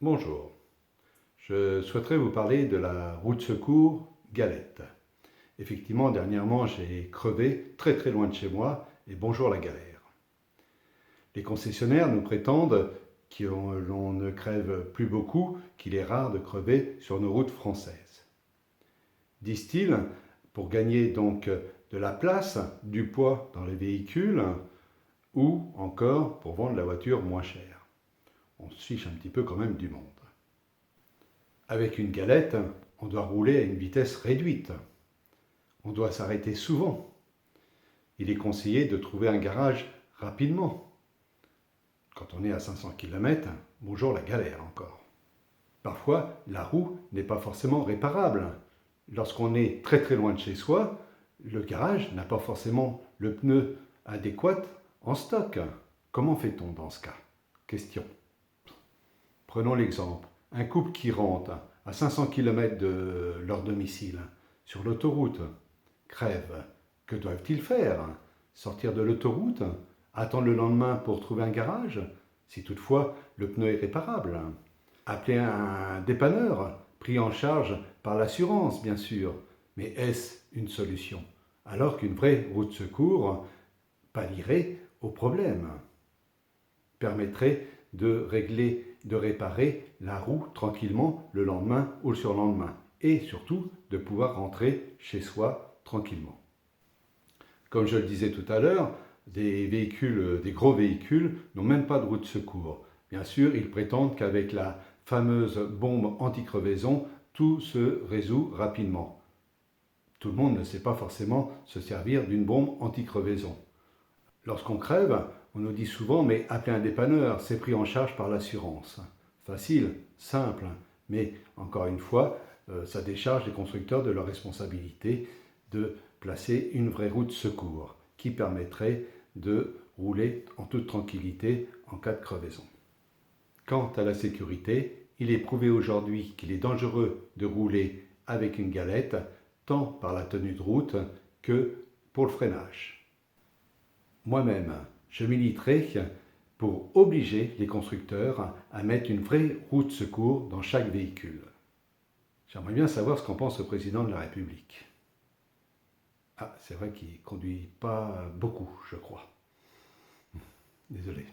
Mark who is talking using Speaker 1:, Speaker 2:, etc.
Speaker 1: Bonjour, je souhaiterais vous parler de la roue de secours Galette. Effectivement, dernièrement, j'ai crevé très loin de chez moi et bonjour la galère. Les concessionnaires nous prétendent qu'on ne crève plus beaucoup, qu'il est rare de crever sur nos routes françaises. Disent-ils, pour gagner donc de la place, du poids dans les véhicules, ou encore pour vendre la voiture moins chère. On se fiche un petit peu quand même du monde. Avec une galette, on doit rouler à une vitesse réduite. On doit s'arrêter souvent. Il est conseillé de trouver un garage rapidement. Quand on est à 500 km, bonjour la galère encore. Parfois, la roue n'est pas forcément réparable. Lorsqu'on est très loin de chez soi, le garage n'a pas forcément le pneu adéquat en stock. Comment fait-on dans ce cas? Question. Prenons l'exemple. Un couple qui rentre à 500 km de leur domicile, sur l'autoroute, crève. Que doivent-ils faire? Sortir de l'autoroute? Attendre le lendemain pour trouver un garage? Si toutefois le pneu est réparable. Appeler un dépanneur, pris en charge par l'assurance, bien sûr. Mais est-ce une solution? Alors qu'une vraie roue de secours pallierait au problème, permettrait de réparer la roue tranquillement le lendemain ou le surlendemain, et surtout de pouvoir rentrer chez soi tranquillement. Comme je le disais tout à l'heure, des gros véhicules n'ont même pas de roue de secours. Bien sûr, ils prétendent qu'avec la fameuse bombe anti-crevaison, tout se résout rapidement. Tout le monde ne sait pas forcément se servir d'une bombe anti-crevaison. Lorsqu'on crève, on nous dit souvent « mais appelez un dépanneur, c'est pris en charge par l'assurance ». Facile, simple, mais encore une fois, ça décharge les constructeurs de leur responsabilité de placer une vraie roue de secours qui permettrait de rouler en toute tranquillité en cas de crevaison. Quant à la sécurité, il est prouvé aujourd'hui qu'il est dangereux de rouler avec une galette, tant par la tenue de route que pour le freinage. Moi-même, je militerai pour obliger les constructeurs à mettre une vraie roue de secours dans chaque véhicule. J'aimerais bien savoir ce qu'en pense le président de la République. Ah, c'est vrai qu'il ne conduit pas beaucoup, je crois. Désolé.